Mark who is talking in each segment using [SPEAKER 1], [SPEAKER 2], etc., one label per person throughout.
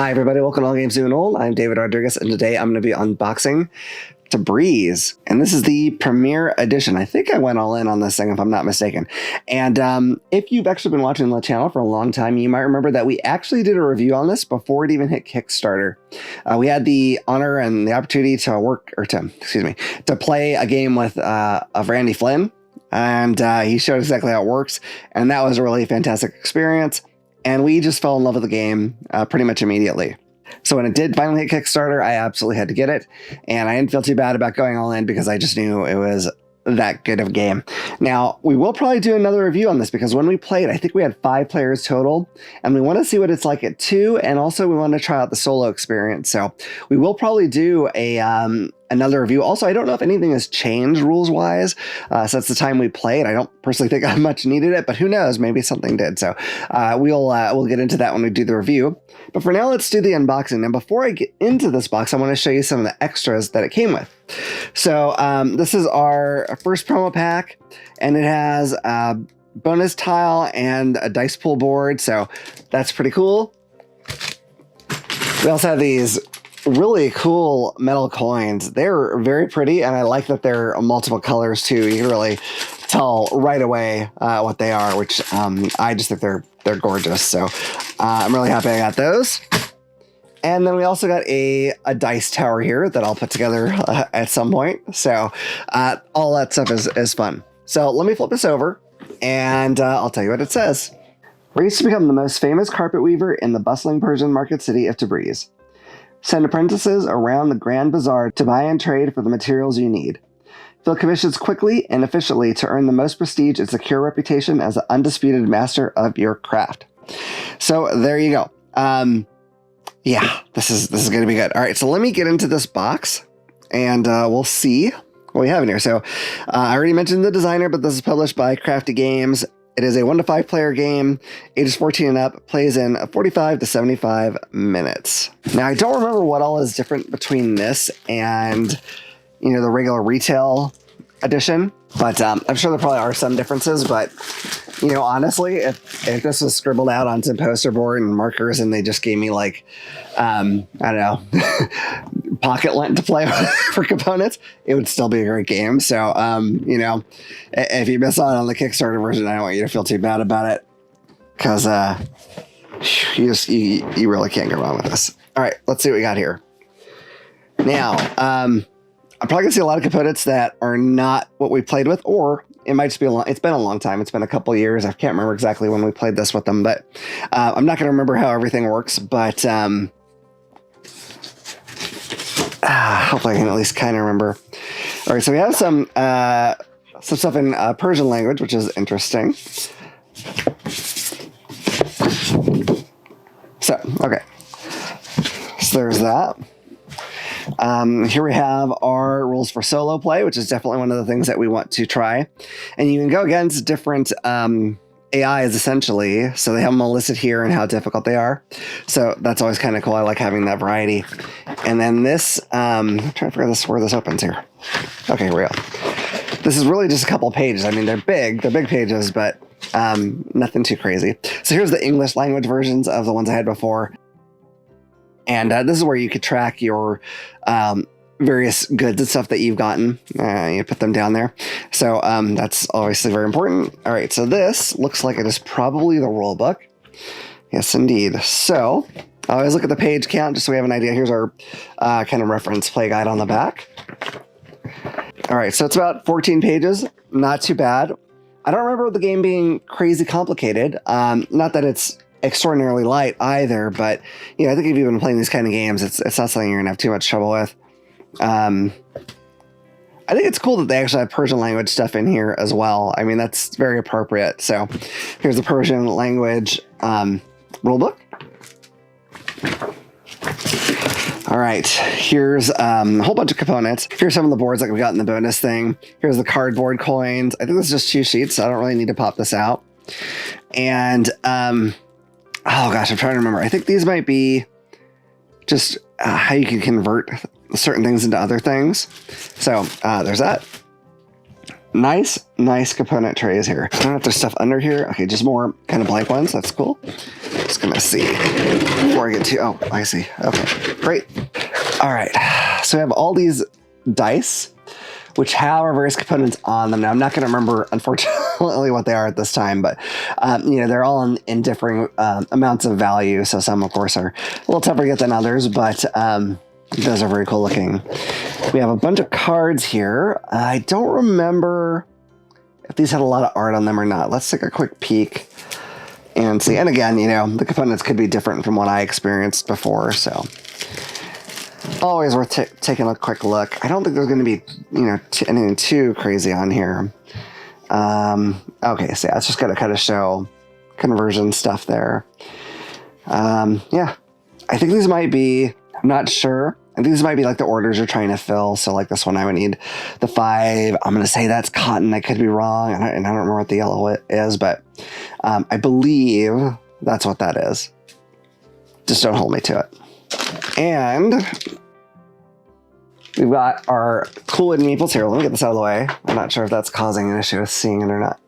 [SPEAKER 1] Hi everybody, welcome to All Games New and Old. I'm David Rodriguez, and today I'm going to be unboxing Tabriz, and this is the Premier Edition. I think I went all in on this thing if I'm not mistaken. And if you've actually been watching the channel for a long time, you might remember that we actually did a review on this before it even hit Kickstarter. We had the honor and the opportunity to play a game with of Randy Flynn, and he showed exactly how it works, and that was a really fantastic experience. And we just fell in love with the game pretty much immediately. So when it did finally hit Kickstarter, I absolutely had to get it. And I didn't feel too bad about going all in because I just knew it was that good of a game. Now, we will probably do another review on this because when we played, I think we had 5 players total. And we want to see what it's like at 2. And also we want to try out the solo experience. So we will probably do another review. Also, I don't know if anything has changed rules-wise since the time we played. I don't personally think I much needed it, but who knows? Maybe something did. So we'll get into that when we do the review. But for now, let's do the unboxing. And before I get into this box, I want to show you some of the extras that it came with. So this is our first promo pack, and it has a bonus tile and a dice pool board. So that's pretty cool. We also have these really cool metal coins. They're very pretty, and I like that they're multiple colors too. You can really tell right away what they are, which I just think they're gorgeous. So I'm really happy I got those. And then we also got a dice tower here that I'll put together at some point. So all that stuff is fun. So let me flip this over, and I'll tell you what it says. Race to become the most famous carpet weaver in the bustling Persian market city of Tabriz. Send apprentices around the Grand Bazaar to buy and trade for the materials you need. Fill commissions quickly and efficiently to earn the most prestige and secure reputation as the undisputed master of your craft. So there you go. Yeah, this is going to be good. All right, so let me get into this box, and we'll see what we have in here. So I already mentioned the designer, but this is published by Crafty Games. It is a 1 to 5 player game, ages 14 and up, plays in 45 to 75 minutes. Now, I don't remember what all is different between this and, you know, the regular retail edition, but I'm sure there probably are some differences. But, you know, honestly, if this was scribbled out on some poster board and markers and they just gave me like, I don't know, pocket lint to play with for components, it would still be a great game. So, you know, if you miss out on the Kickstarter version, I don't want you to feel too bad about it, because you really can't go wrong with this. All right, let's see what we got here. Now, I'm probably gonna see a lot of components that are not what we played with, or it might just be it's been a long time. It's been a couple years. I can't remember exactly when we played this with them, but I'm not gonna remember how everything works, but hopefully I can at least kind of remember. All right, so we have some stuff in Persian language, which is interesting. So, okay. So there's that. Here we have our rules for solo play, which is definitely one of the things that we want to try. And you can go against different AIs, essentially. So they have them all listed here and how difficult they are. So that's always kind of cool. I like having that variety. And then this, I'm trying to figure where this opens here. Okay, real. This is really just a couple pages. I mean, they're big pages, but nothing too crazy. So here's the English language versions of the ones I had before. And this is where you could track your various goods and stuff that you've gotten. You put them down there. So that's obviously very important. All right, so this looks like it is probably the rule book. Yes, indeed. So I always look at the page count just so we have an idea. Here's our kind of reference play guide on the back. All right, so it's about 14 pages. Not too bad. I don't remember the game being crazy complicated. Not that it's extraordinarily light either, but you know, I think if you've been playing these kind of games, it's not something you're gonna have too much trouble with. I think it's cool that they actually have Persian language stuff in here as well. I mean, that's very appropriate. So here's the Persian language rulebook. All right, here's a whole bunch of components. Here's some of the boards like we got in the bonus thing. Here's the cardboard coins. I think this is just 2 sheets, so I don't really need to pop this out. And oh gosh, I'm trying to remember. I think these might be just how you can convert certain things into other things. So there's that. Nice component trays here. I don't know if there's stuff under here. Okay, just more kind of blank ones. That's cool. Just gonna see before I get to, oh, I see. Okay, great. All right, so we have all these dice, which have our various components on them. Now, I'm not gonna remember, unfortunately, what they are at this time, but you know, they're all in differing amounts of value. So some, of course, are a little tougher to get than others, but those are very cool looking. We have a bunch of cards here. I don't remember if these had a lot of art on them or not. Let's take a quick peek and see. And again, you know, the components could be different from what I experienced before, so always worth taking a quick look. I don't think there's going to be, you know, anything too crazy on here. Okay, so yeah, it's just going to kind of show conversion stuff there. Yeah, I think these might be, I'm not sure. I think these might be like the orders you're trying to fill. So like this one, I would need the 5. I'm going to say that's cotton. I could be wrong. And I don't remember what the yellow is, but I believe that's what that is. Just don't hold me to it. And we've got our cool wooden meeples here. Let me get this out of the way. I'm not sure if that's causing an issue with seeing it or not.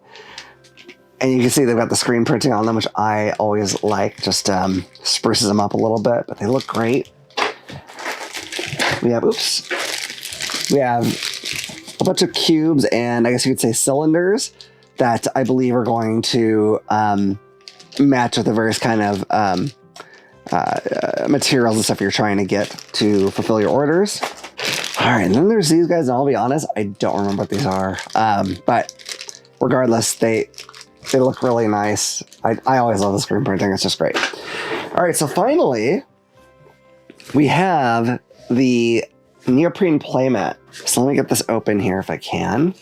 [SPEAKER 1] And you can see they've got the screen printing on them, which I always like. Just spruces them up a little bit, but they look great. We have, we have a bunch of cubes and I guess you could say cylinders that I believe are going to match with the various kind of materials and stuff you're trying to get to fulfill your orders. All right, and then there's these guys, and I'll be honest, I don't remember what these are. But regardless, they look really nice. I always love the screen printing, it's just great. All right, so finally, we have the neoprene playmat. So let me get this open here if I can.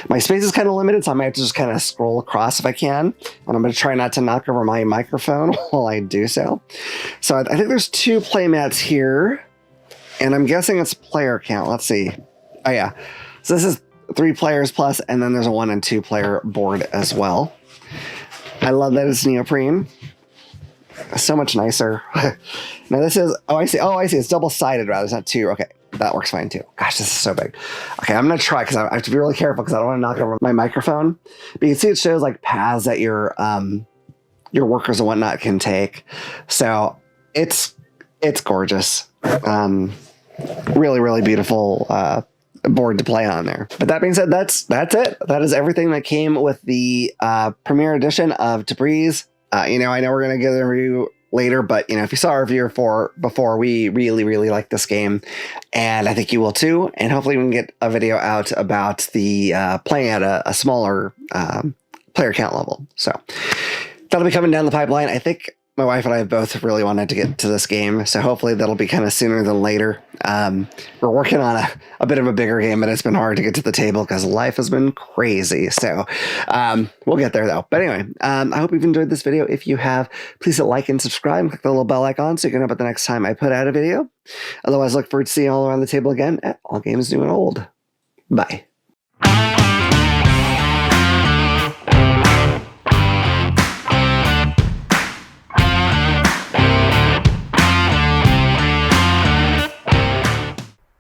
[SPEAKER 1] My space is kind of limited, so I might have to just kind of scroll across if I can. And I'm going to try not to knock over my microphone while I do so. So I think there's 2 playmats here, and I'm guessing it's player count. Let's see. Oh yeah. So this is 3 players plus, and then there's a 1 and 2 player board as well. I love that it's neoprene. So much nicer. Now this is, oh I see, it's double-sided rather, it's not 2. Okay, that works fine too. Gosh, this is so big. Okay, I'm gonna try, because I have to be really careful because I don't want to knock over my microphone. But you can see it shows like paths that your workers and whatnot can take. So it's gorgeous. Really, really beautiful board to play on there. But that being said, that's it. That is everything that came with the premiere edition of Tabriz. You know, I know we're going to get a review later, but, you know, if you saw our review before, we really, really like this game. And I think you will too. And hopefully we can get a video out about the playing at a smaller player count level. So that'll be coming down the pipeline. I think my wife and I both really wanted to get to this game, so hopefully that'll be kind of sooner than later. We're working on a bit of a bigger game, but it's been hard to get to the table because life has been crazy. So we'll get there though. But anyway, I hope you've enjoyed this video. If you have, please hit like and subscribe. Click the little bell icon so you can know about the next time I put out a video. Otherwise, look forward to seeing you all around the table again at All Games New and Old. Bye.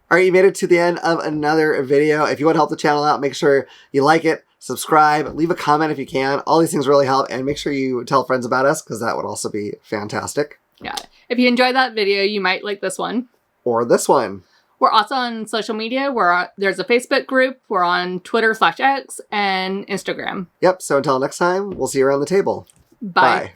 [SPEAKER 1] All right, you made it to the end of another video. If you want to help the channel out, make sure you like it, subscribe, leave a comment if you can. All these things really help, and make sure you tell friends about us because that would also be fantastic.
[SPEAKER 2] Yeah. If you enjoyed that video, you might like this one.
[SPEAKER 1] Or this one.
[SPEAKER 2] We're also on social media. There's a Facebook group. We're on Twitter/X and Instagram.
[SPEAKER 1] Yep, so until next time, we'll see you around the table.
[SPEAKER 2] Bye.